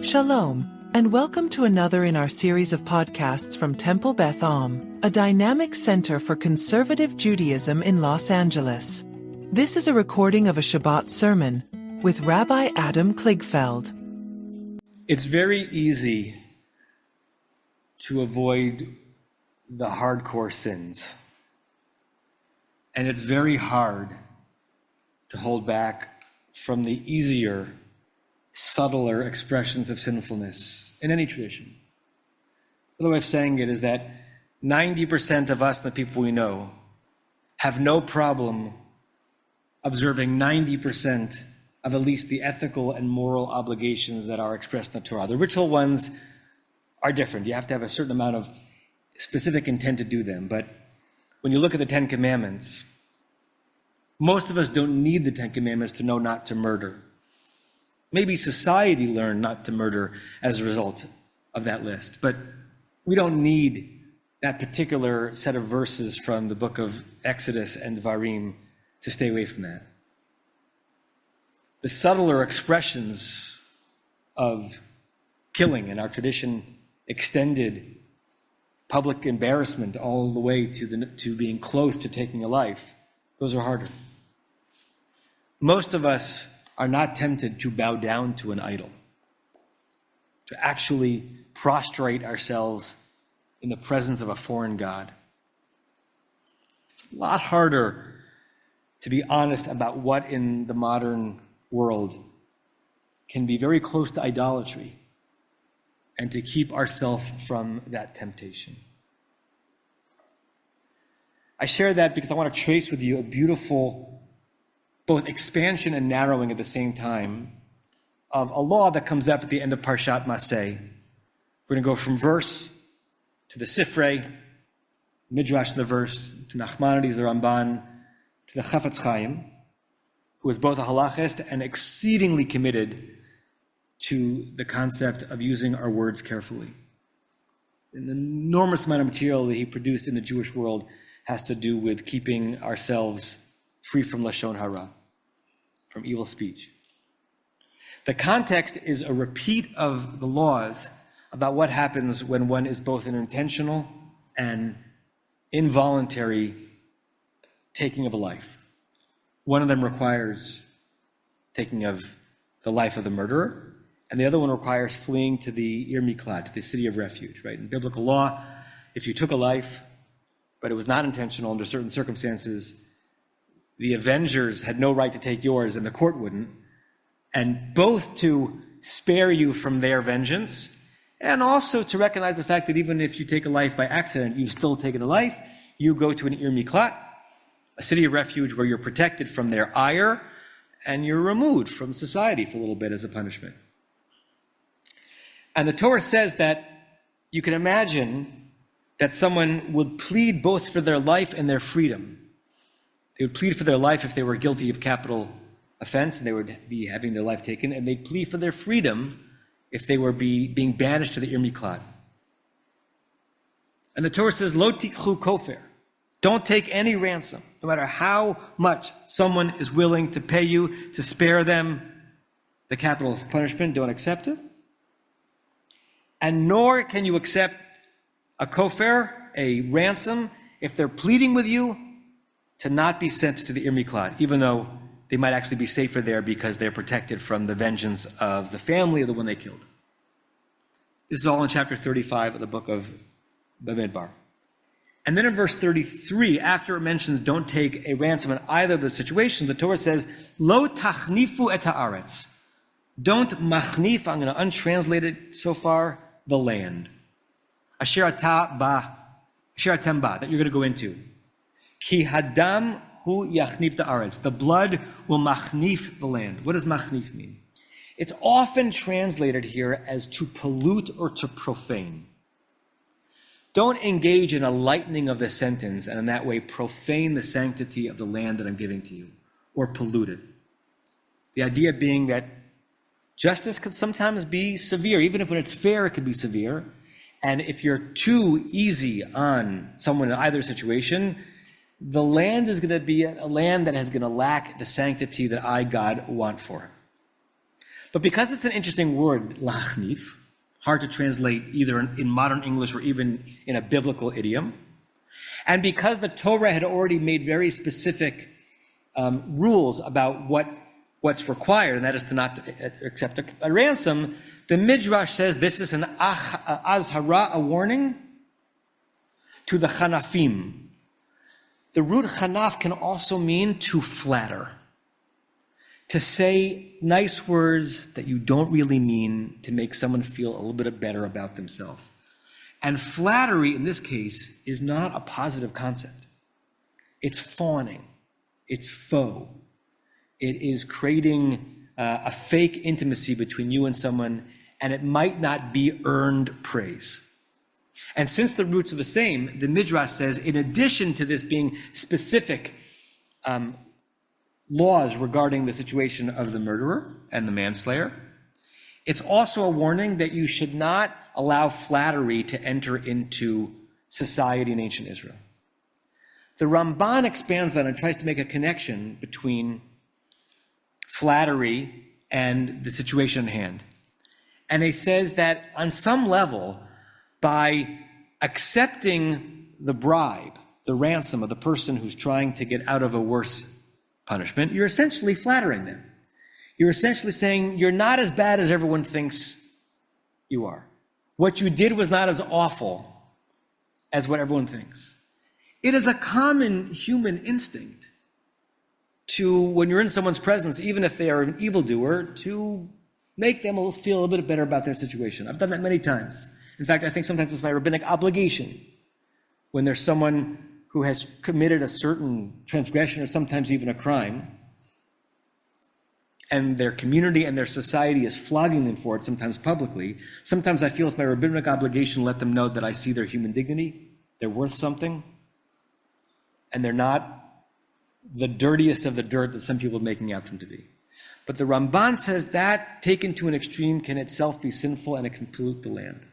Shalom, and welcome to another in our series of podcasts from Temple Beth, a dynamic center for conservative Judaism in Los Angeles. This is a recording of a Shabbat sermon with Rabbi Adam Kligfeld. It's very easy to avoid the hardcore sins, and it's very hard to hold back from the easier, subtler expressions of sinfulness in any tradition. Another way of saying it is that 90% of us, the people we know, have no problem observing 90% of at least the ethical and moral obligations that are expressed in the Torah. The ritual ones are different. You have to have a certain amount of specific intent to do them. But when you look at the Ten Commandments, most of us don't need the Ten Commandments to know not to murder. Maybe society learned not to murder as a result of that list, but we don't need that particular set of verses from the book of Exodus and Dvarim to stay away from that. The subtler expressions of killing in our tradition extended public embarrassment all the way to being close to taking a life. Those are harder. Most of us are not tempted to bow down to an idol, to actually prostrate ourselves in the presence of a foreign god. It's a lot harder to be honest about what in the modern world can be very close to idolatry and to keep ourselves from that temptation. I share that because I want to trace with you a beautiful both expansion and narrowing at the same time of a law that comes up at the end of Parshat Maseh. We're going to go from verse to the Sifrei, Midrash the verse, to Nachmanides the Ramban, to the Chafetz Chaim, who is both a halachist and exceedingly committed to the concept of using our words carefully. An enormous amount of material that he produced in the Jewish world has to do with keeping ourselves free from Lashon Hara, from evil speech. The context is a repeat of the laws about what happens when one is both an intentional and involuntary taking of a life. One of them requires taking of the life of the murderer, and the other one requires fleeing to the Ir Miklat, to the city of refuge, right? In biblical law, if you took a life, but it was not intentional under certain circumstances, the avengers had no right to take yours, and the court wouldn't. And both to spare you from their vengeance, and also to recognize the fact that even if you take a life by accident, you've still taken a life, you go to an Ir Miklat, a city of refuge where you're protected from their ire, and you're removed from society for a little bit as a punishment. And the Torah says that you can imagine that someone would plead both for their life and their freedom. They would plead for their life if they were guilty of capital offense and they would be having their life taken, and they'd plead for their freedom if they were being banished to the Ir Miklat. And the Torah says, Lo tikchu kofer. Don't take any ransom, no matter how much someone is willing to pay you to spare them the capital punishment. Don't accept it. And nor can you accept a kofer, a ransom, if they're pleading with you to not be sent to the Ir Miklat, even though they might actually be safer there because they're protected from the vengeance of the family of the one they killed. This is all in chapter 35 of the book of Bamidbar. And then in verse 33, after it mentions don't take a ransom in either of the situations, the Torah says, Lo tachnifu et haaretz. Don't machnif, I'm going to untranslate it so far, the land. Asher atem ba, that you're going to go into. Ki hadam hu yachnif haaretz. The blood will machnif the land. What does machnif mean? It's often translated here as to pollute or to profane. Don't engage in a lightening of the sentence and in that way profane the sanctity of the land that I'm giving to you, or pollute it. The idea being that justice could sometimes be severe, even if when it's fair it could be severe. And if you're too easy on someone in either situation, the land is going to be a land that is going to lack the sanctity that I, God, want for it. But because it's an interesting word, lachnif, hard to translate either in modern English or even in a biblical idiom, and because the Torah had already made very specific rules about what's required, and that is to not accept a ransom, the Midrash says this is an azhara, a warning, to the chanafim. The root chanaf can also mean to flatter, to say nice words that you don't really mean to make someone feel a little bit better about themselves. And flattery, in this case, is not a positive concept. It's fawning. It's faux. It is creating a fake intimacy between you and someone, and it might not be earned praise. And since the roots are the same, the Midrash says, in addition to this being specific laws regarding the situation of the murderer and the manslayer, it's also a warning that you should not allow flattery to enter into society in ancient Israel. The Ramban expands that and tries to make a connection between flattery and the situation at hand. And he says that on some level, by accepting the bribe, the ransom of the person who's trying to get out of a worse punishment, you're essentially flattering them. You're essentially saying you're not as bad as everyone thinks you are. What you did was not as awful as what everyone thinks. It is a common human instinct to, when you're in someone's presence, even if they are an evildoer, to make them feel a little bit better about their situation. I've done that many times. In fact, I think sometimes it's my rabbinic obligation when there's someone who has committed a certain transgression or sometimes even a crime, and their community and their society is flogging them for it, sometimes publicly. Sometimes I feel it's my rabbinic obligation to let them know that I see their human dignity, they're worth something, and they're not the dirtiest of the dirt that some people are making out them to be. But the Ramban says that, taken to an extreme, can itself be sinful and it can pollute the land.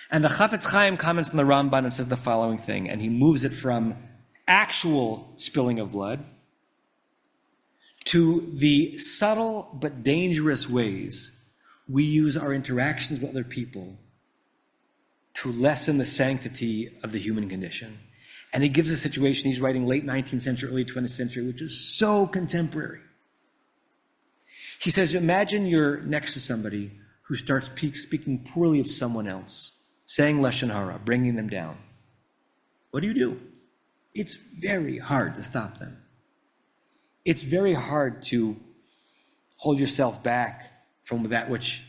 And the Chafetz Chaim comments on the Ramban and says the following thing, and he moves it from actual spilling of blood to the subtle but dangerous ways we use our interactions with other people to lessen the sanctity of the human condition. And he gives a situation, he's writing late 19th century, early 20th century, which is so contemporary. He says, imagine you're next to somebody who starts speaking poorly of someone else, saying Lashon Hara, bringing them down. What do? It's very hard to stop them. It's very hard to hold yourself back from that which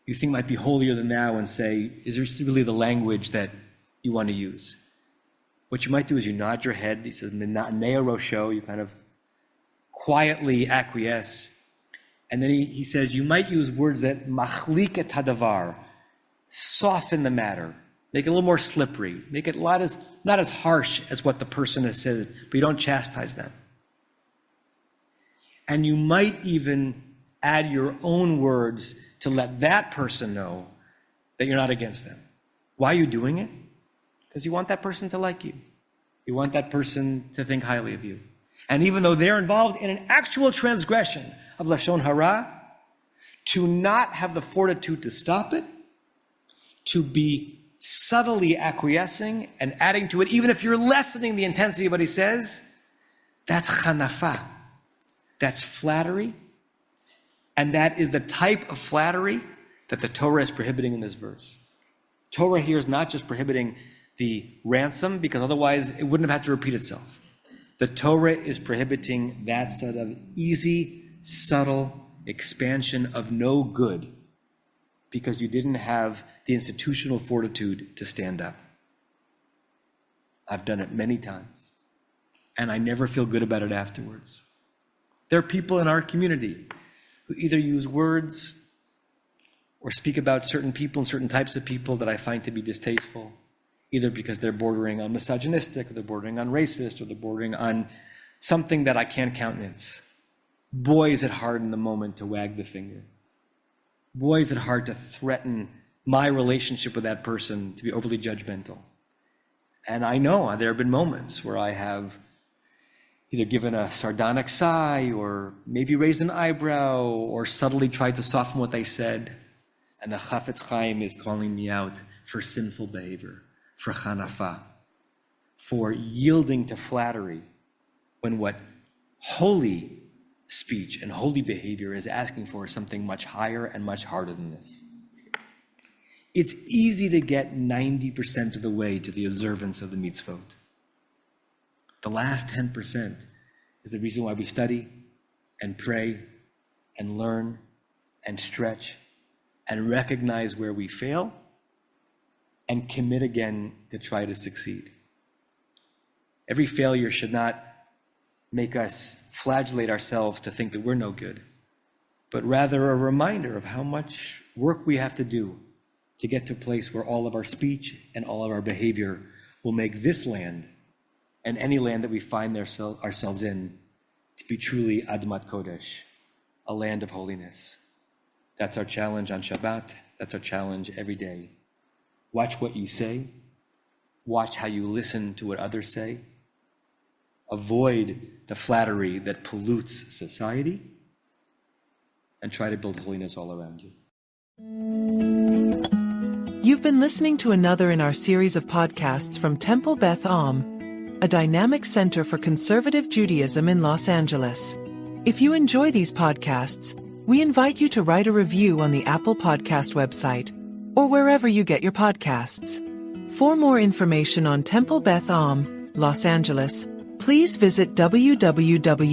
you think might be holier than thou and say, is there really the language that you want to use? What you might do is you nod your head. He says, Minatnei Rosho, you kind of quietly acquiesce. And then he says, you might use words that machlik et hadavar, soften the matter, make it a little more slippery, make it not as harsh as what the person has said, but you don't chastise them. And you might even add your own words to let that person know that you're not against them. Why are you doing it? Because you want that person to like you. You want that person to think highly of you. And even though they're involved in an actual transgression of Lashon Hara, to not have the fortitude to stop it, to be subtly acquiescing and adding to it, even if you're lessening the intensity of what he says, that's chanafa. That's flattery. And that is the type of flattery that the Torah is prohibiting in this verse. Torah here is not just prohibiting the ransom, because otherwise it wouldn't have had to repeat itself. The Torah is prohibiting that sort of easy, subtle expansion of no good because you didn't have the institutional fortitude to stand up. I've done it many times, and I never feel good about it afterwards. There are people in our community who either use words or speak about certain people and certain types of people that I find to be distasteful, either because they're bordering on misogynistic, or they're bordering on racist, or they're bordering on something that I can't countenance. Boy, is it hard in the moment to wag the finger. Boy, is it hard to threaten my relationship with that person, to be overly judgmental. And I know there have been moments where I have either given a sardonic sigh or maybe raised an eyebrow or subtly tried to soften what they said. And the Chafetz Chaim is calling me out for sinful behavior, for chanafa, for yielding to flattery, when what holy speech and holy behavior is asking for is something much higher and much harder than this. It's easy to get 90% of the way to the observance of the mitzvot. The last 10% is the reason why we study and pray and learn and stretch and recognize where we fail and commit again to try to succeed. Every failure should not make us flagellate ourselves to think that we're no good, but rather a reminder of how much work we have to do to get to a place where all of our speech and all of our behavior will make this land and any land that we find ourselves in to be truly Admat Kodesh, a land of holiness. That's our challenge on Shabbat. That's our challenge every day. Watch what you say. Watch how you listen to what others say. Avoid the flattery that pollutes society, and try to build holiness all around you. You've been listening to another in our series of podcasts from Temple Beth Am, a dynamic center for conservative Judaism in Los Angeles. If you enjoy these podcasts, we invite you to write a review on the Apple Podcast website or wherever you get your podcasts. For more information on Temple Beth Am, Los Angeles, please visit www.tbala.org.